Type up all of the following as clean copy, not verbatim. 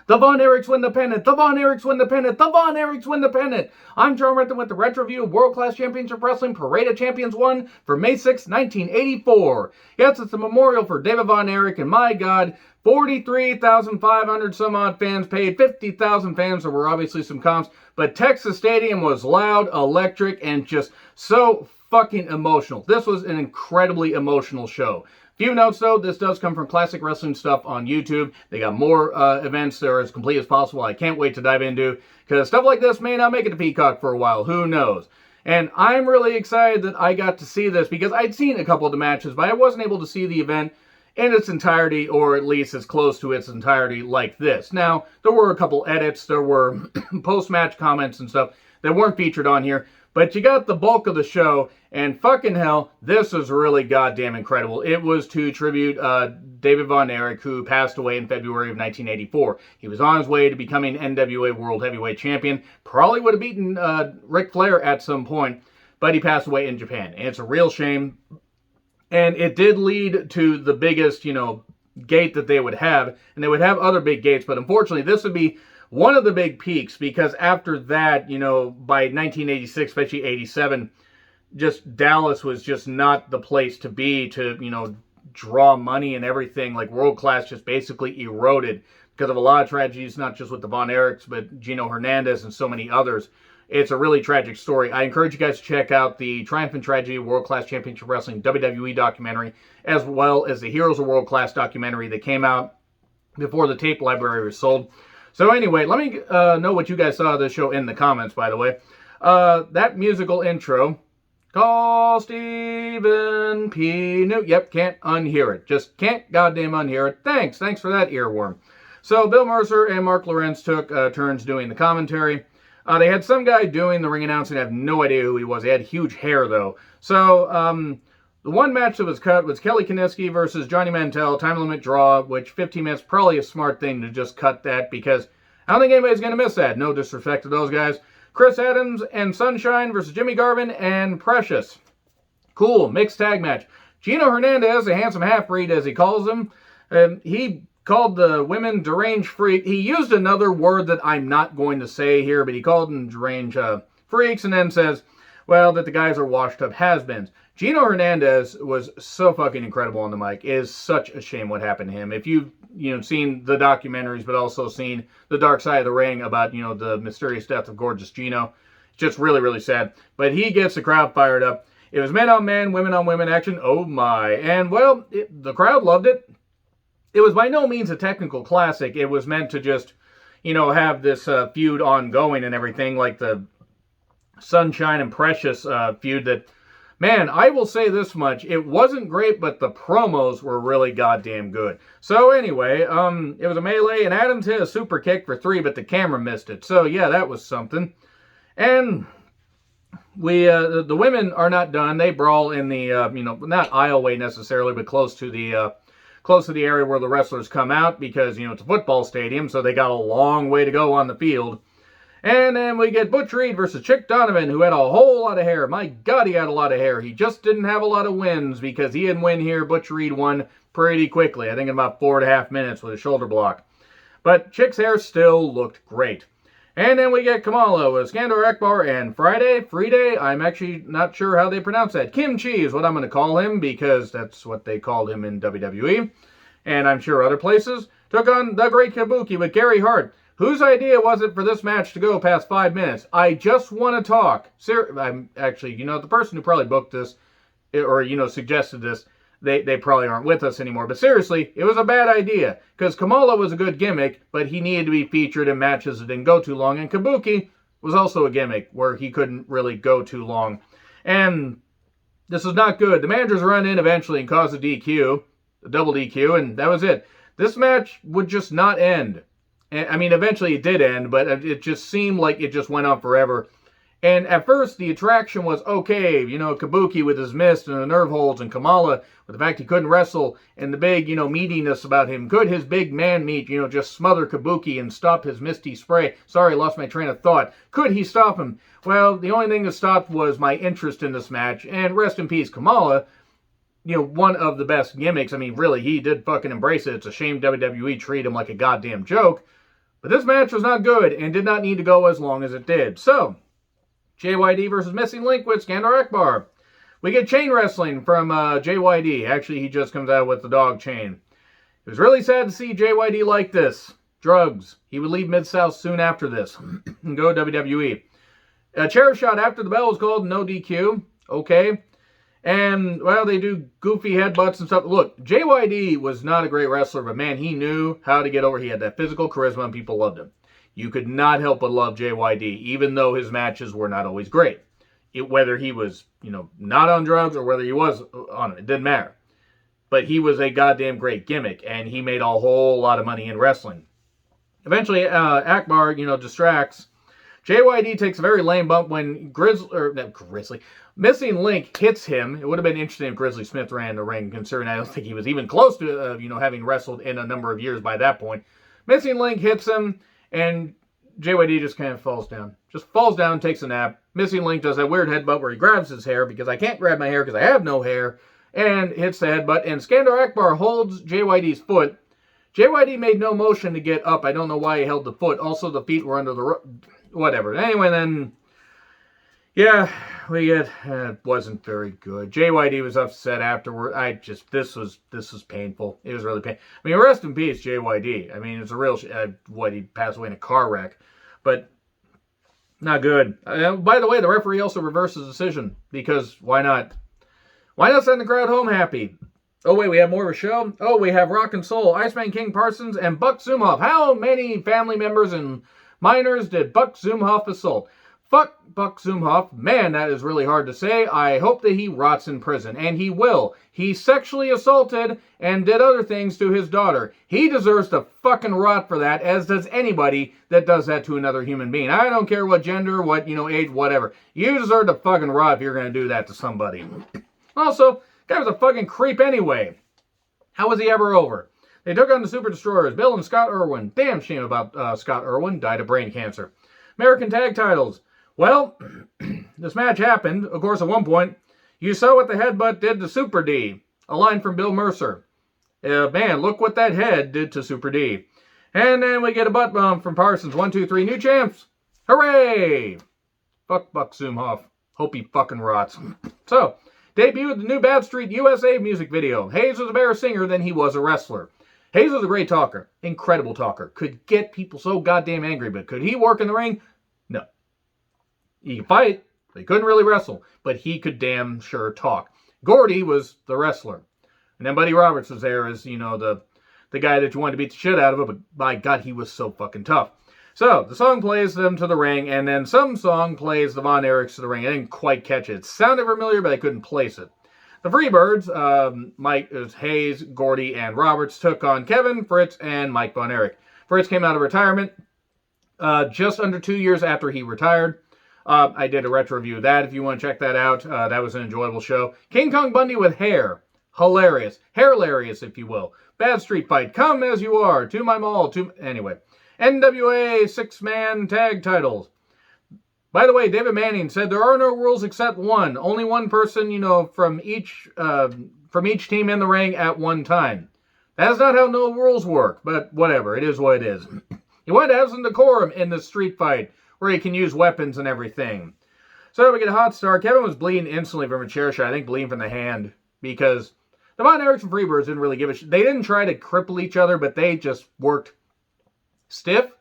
The Von Erichs win the pennant. The Von Erichs win the pennant. The Von Erichs win the pennant. I'm John Renton with the Retro Review of World Class Championship Wrestling Parade of Champions 1 for May 6, 1984. Yes, it's a memorial for David Von Erich, and my God, 43,500 some odd fans paid, 50,000 fans. There were obviously some comps, but Texas Stadium was loud, electric, and just so fucking emotional. This was an incredibly emotional show. Few notes though, this does come from Classic Wrestling Stuff on YouTube. They got more events that are as complete as possible. I can't wait to dive into, because stuff like this may not make it to Peacock for a while. Who knows? And I'm really excited that I got to see this, because I'd seen a couple of the matches, but I wasn't able to see the event in its entirety, or at least as close to its entirety like this. Now, there were a couple edits, there were post-match comments and stuff that weren't featured on here, but you got the bulk of the show, and fucking hell, this was really goddamn incredible. It was to tribute David Von Erich, who passed away in February of 1984. He was on his way to becoming NWA World Heavyweight Champion. Probably would have beaten Ric Flair at some point, but he passed away in Japan. And it's a real shame. And it did lead to the biggest, gate that they would have. And they would have other big gates, but unfortunately, this would be one of the big peaks, because after that, by 1986, especially 87, just Dallas was just not the place to be to, draw money and everything. Like, World Class just basically eroded because of a lot of tragedies, not just with the Von Erichs, but Gino Hernandez and so many others. It's a really tragic story. I encourage you guys to check out the Triumph and Tragedy of World Class Championship Wrestling WWE documentary, as well as the Heroes of World Class documentary that came out before the tape library was sold. So anyway, let me know what you guys saw of this show in the comments, by the way. That musical intro, call Stephen P. New. Yep, can't unhear it. Just can't goddamn unhear it. Thanks for that earworm. So Bill Mercer and Mark Lawrence took turns doing the commentary. They had some guy doing the ring announcing. I have no idea who he was. He had huge hair, though. So, the one match that was cut was Kelly Kiniski versus Johnny Mantell, time limit draw, which 15 minutes, probably a smart thing to just cut that, because I don't think anybody's going to miss that. No disrespect to those guys. Chris Adams and Sunshine versus Jimmy Garvin and Precious. Cool, mixed tag match. Gino Hernandez, a handsome half-breed as he calls him, he called the women deranged freak. He used another word that I'm not going to say here, but he called them deranged freaks, and then says, well, that the guys are washed up has-beens. Gino Hernandez was so fucking incredible on the mic. It is such a shame what happened to him. If you've seen the documentaries, but also seen The Dark Side of the Ring about the mysterious death of gorgeous Gino, it's just really, really sad. But he gets the crowd fired up. It was men on men, women on women action. Oh my! And well, the crowd loved it. It was by no means a technical classic. It was meant to just have this feud ongoing and everything, like the Sunshine and Precious feud that, man, I will say this much. It wasn't great, but the promos were really goddamn good. So anyway, it was a melee, and Adams hit a super kick for 3, but the camera missed it. So yeah, that was something. And the women are not done. They brawl in the, not aisleway necessarily, but close to the area where the wrestlers come out, because, it's a football stadium, so they got a long way to go on the field. And then we get Butch Reed versus Chick Donovan, who had a whole lot of hair. My God, he had a lot of hair. He just didn't have a lot of wins, because he didn't win here. Butch Reed won pretty quickly, I think in about 4.5 minutes with a shoulder block. But Chick's hair still looked great. And then we get Kamala with Skandor Akbar and Friday, I'm actually not sure how they pronounce that. Kim Chi is what I'm going to call him, because that's what they called him in WWE. And I'm sure other places. Took on the Great Kabuki with Gary Hart. Whose idea was it for this match to go past 5 minutes? I just want to talk. I'm actually, the person who probably booked this, or, suggested this, they probably aren't with us anymore. But seriously, it was a bad idea, because Kamala was a good gimmick, but he needed to be featured in matches that didn't go too long. And Kabuki was also a gimmick where he couldn't really go too long. And this was not good. The managers run in eventually and cause a DQ, a double DQ, and that was it. This match would just not end. I mean, eventually it did end, but it just seemed like it just went on forever. And at first, the attraction was, okay, Kabuki with his mist and the nerve holds, and Kamala with the fact he couldn't wrestle, and the big, meatiness about him. Could his big man meat, just smother Kabuki and stop his misty spray? Sorry, I lost my train of thought. Could he stop him? Well, the only thing that stopped was my interest in this match, and rest in peace, Kamala. One of the best gimmicks. I mean, really, he did fucking embrace it. It's a shame WWE treated him like a goddamn joke. But this match was not good and did not need to go as long as it did. So, JYD versus Missing Link with Skandar Akbar. We get chain wrestling from JYD. Actually, he just comes out with the dog chain. It was really sad to see JYD like this. Drugs. He would leave Mid-South soon after this and go WWE. A chair shot after the bell was called, no DQ. Okay. And, well, they do goofy headbutts and stuff. Look, JYD was not a great wrestler, but man, he knew how to get over. He had that physical charisma and people loved him. You could not help but love JYD, even though his matches were not always great. Whether he was, not on drugs or whether he was on it didn't matter. But he was a goddamn great gimmick, and he made a whole lot of money in wrestling. Eventually, Akbar, distracts. JYD takes a very lame bump when Missing Link hits him. It would have been interesting if Grizzly Smith ran the ring, considering I don't think he was even close to, having wrestled in a number of years by that point. Missing Link hits him, and JYD just kind of falls down. Just falls down, takes a nap. Missing Link does that weird headbutt where he grabs his hair, because I can't grab my hair because I have no hair, and hits the headbutt, and Skandar Akbar holds JYD's foot. JYD made no motion to get up. I don't know why he held the foot. Also, the feet were under the... whatever. Anyway, then... yeah, it wasn't very good. JYD was upset afterward. This was painful. It was really painful. I mean, rest in peace, JYD. I mean, it's a real... he passed away in a car wreck. But... not good. By the way, the referee also reversed his decision. Because, why not? Why not send the crowd home happy? Oh, wait, we have more of a show? Oh, we have Rock and Soul, Iceman King Parsons, and Buck Zumhoff. How many family members and minors did Buck Zumhoff assault? Fuck Buck Zumhoff. Man, that is really hard to say. I hope that he rots in prison. And he will. He sexually assaulted and did other things to his daughter. He deserves to fucking rot for that, as does anybody that does that to another human being. I don't care what gender, what, age, whatever. You deserve to fucking rot if you're going to do that to somebody. Also, guy was a fucking creep anyway. How was he ever over? They took on the Super Destroyers, Bill and Scott Irwin. Damn shame about Scott Irwin. Died of brain cancer. American Tag Titles. Well, this match happened. Of course, at one point, you saw what the headbutt did to Super D. A line from Bill Mercer. Man, look what that head did to Super D. And then we get a butt bump from Parsons. 1, 2, 3, new champs. Hooray! Fuck Buck Zumhoff. Hope he fucking rots. So... debuted the new Bad Street USA music video. Hayes was a better singer than he was a wrestler. Hayes was a great talker. Incredible talker. Could get people so goddamn angry, but could he work in the ring? No. He could fight, but he couldn't really wrestle. But he could damn sure talk. Gordy was the wrestler. And then Buddy Roberts was there as, the guy that you wanted to beat the shit out of, but by God, he was so fucking tough. So, the song plays them to the ring, and then some song plays the Von Erichs to the ring. I didn't quite catch it. It sounded familiar, but I couldn't place it. The Freebirds, Hayes, Gordy, and Roberts, took on Kevin, Fritz, and Mike Von Erich. Fritz came out of retirement just under 2 years after he retired. I did a retro review of that if you want to check that out. That was an enjoyable show. King Kong Bundy with hair. Hilarious. Hair-larious, if you will. Bad Street Fight. Come as you are. To my mall. Anyway. NWA 6-man tag titles. By the way, David Manning said there are no rules except one. Only one person, from each team in the ring at one time. That's not how no rules work, but whatever. It is what it is. You want to have some decorum in the street fight where you can use weapons and everything. So we get a hot start. Kevin was bleeding instantly from a chair shot. I think bleeding from the hand because the Von Erichs and Freebirds didn't really give a shit. They didn't try to cripple each other, but they just worked stiff?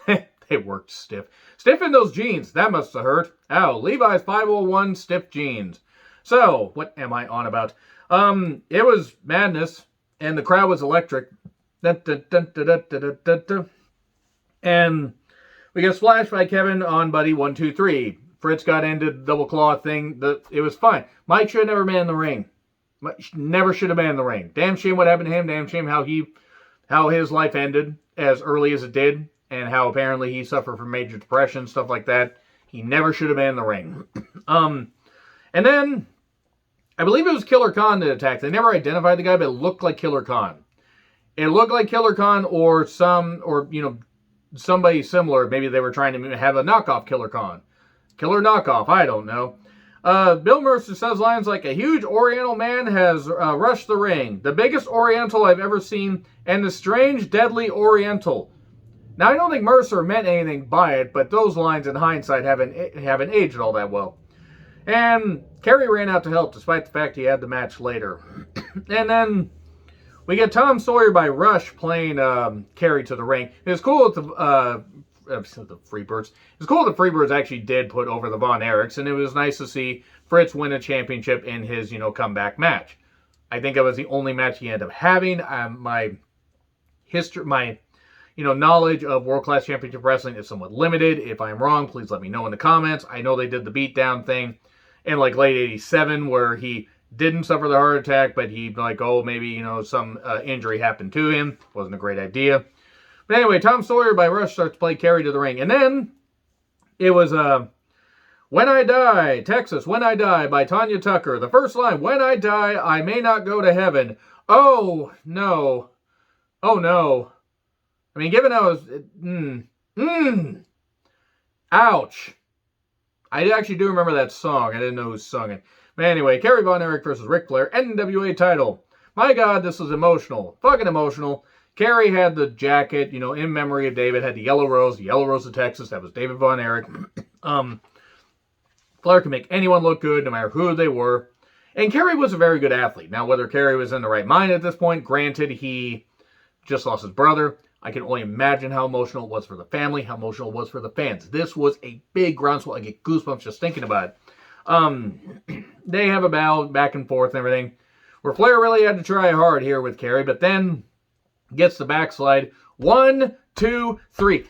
They worked stiff. Stiff in those jeans. That must have hurt. Ow. Levi's 501 stiff jeans. So, what am I on about? It was madness, and the crowd was electric. And we get splashed by Kevin on Buddy 1, 2, 3. Fritz got into the double claw thing. It was fine. Mike should have never been in the ring. Never should have been in the ring. Damn shame what happened to him. Damn shame how his life ended as early as it did, and how apparently he suffered from major depression, stuff like that. He never should have been in the ring. And then, I believe it was Killer Khan that attacked. They never identified the guy, but it looked like Killer Khan. It looked like Killer Khan or somebody similar. Maybe they were trying to have a knockoff Killer Khan. Killer knockoff, I don't know. Bill Mercer says lines like, a huge Oriental man has rushed the ring. The biggest Oriental I've ever seen, and the strange, deadly Oriental. Now, I don't think Mercer meant anything by it, but those lines in hindsight haven't aged all that well. And Kerry ran out to help, despite the fact he had the match later. And then we get Tom Sawyer by Rush playing Kerry to the ring. It was cool that the Freebirds. It was cool that Freebirds actually did put over the Von Erichs, and it was nice to see Fritz win a championship in his, comeback match. I think it was the only match he ended up having. My knowledge of World Class Championship Wrestling is somewhat limited. If I'm wrong, please let me know in the comments. I know they did the beatdown thing in like late 87 where he didn't suffer the heart attack, but he maybe, some injury happened to him. Wasn't a great idea. But anyway, Tom Sawyer by Rush starts to play Kerry to the ring. And then it was When I Die, Texas, When I Die by Tanya Tucker. The first line, when I die, I may not go to heaven. Oh, no. Oh, no. I mean, given how it was... Ouch. I actually do remember that song. I didn't know who sung it. But anyway, Kerry Von Erich versus Ric Flair, NWA title. My God, this was emotional. Fucking emotional. Kerry had the jacket, in memory of David, had the yellow rose of Texas. That was David Von Erich. Flair can make anyone look good, no matter who they were. And Kerry was a very good athlete. Now, whether Kerry was in the right mind at this point, granted, he just lost his brother. I can only imagine how emotional it was for the family, how emotional it was for the fans. This was a big groundswell. I get goosebumps just thinking about it. They have a battle back and forth and everything, where Flair really had to try hard here with Kerry, but then gets the backslide. 1, 2, 3.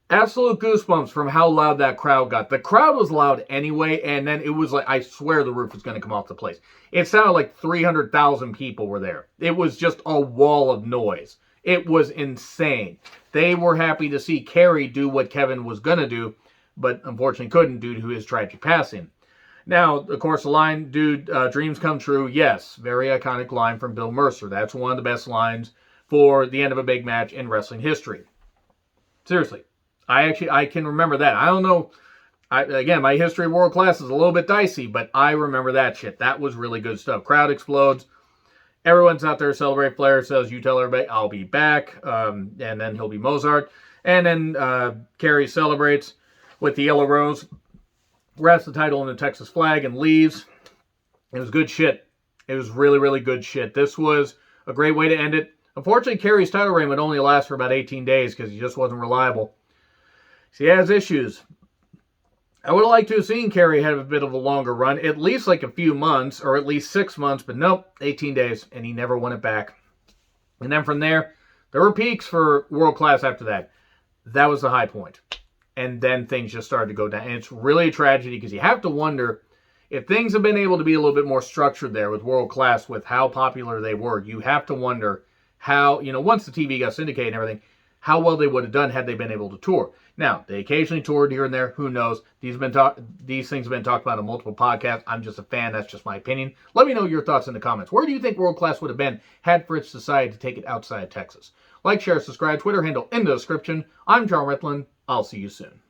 Absolute goosebumps from how loud that crowd got. The crowd was loud anyway, and then it was like, I swear the roof was going to come off the place. It sounded like 300,000 people were there. It was just a wall of noise. It was insane. They were happy to see Kerry do what Kevin was going to do, but unfortunately couldn't due to his tragic passing. Now, of course, the line, dude, dreams come true. Yes, very iconic line from Bill Mercer. That's one of the best lines for the end of a big match in wrestling history. Seriously. I can remember that. I don't know. Again, my history of world class is a little bit dicey, but I remember that shit. That was really good stuff. Crowd explodes. Everyone's out there to celebrate. Flair says, you tell everybody, I'll be back. And then he'll be Mozart. And then Kerry celebrates with the yellow rose, wraps the title in the Texas flag, and leaves. It was good shit. It was really, really good shit. This was a great way to end it. Unfortunately, Kerry's title reign would only last for about 18 days because he just wasn't reliable. So he has issues. I would have liked to have seen Kerry have a bit of a longer run, at least like a few months, or at least 6 months, but nope, 18 days, and he never won it back. And then from there were peaks for world class after that. That was the high point. And then things just started to go down. And it's really a tragedy because you have to wonder if things have been able to be a little bit more structured there with world class, with how popular they were. You have to wonder how, once the TV got syndicated and everything, how well they would have done had they been able to tour. Now, they occasionally toured here and there. Who knows? These things have been talked about on multiple podcasts. I'm just a fan. That's just my opinion. Let me know your thoughts in the comments. Where do you think world class would have been had Fritz decided to take it outside Texas? Like, share, subscribe, Twitter handle in the description. I'm John Ritlin. I'll see you soon.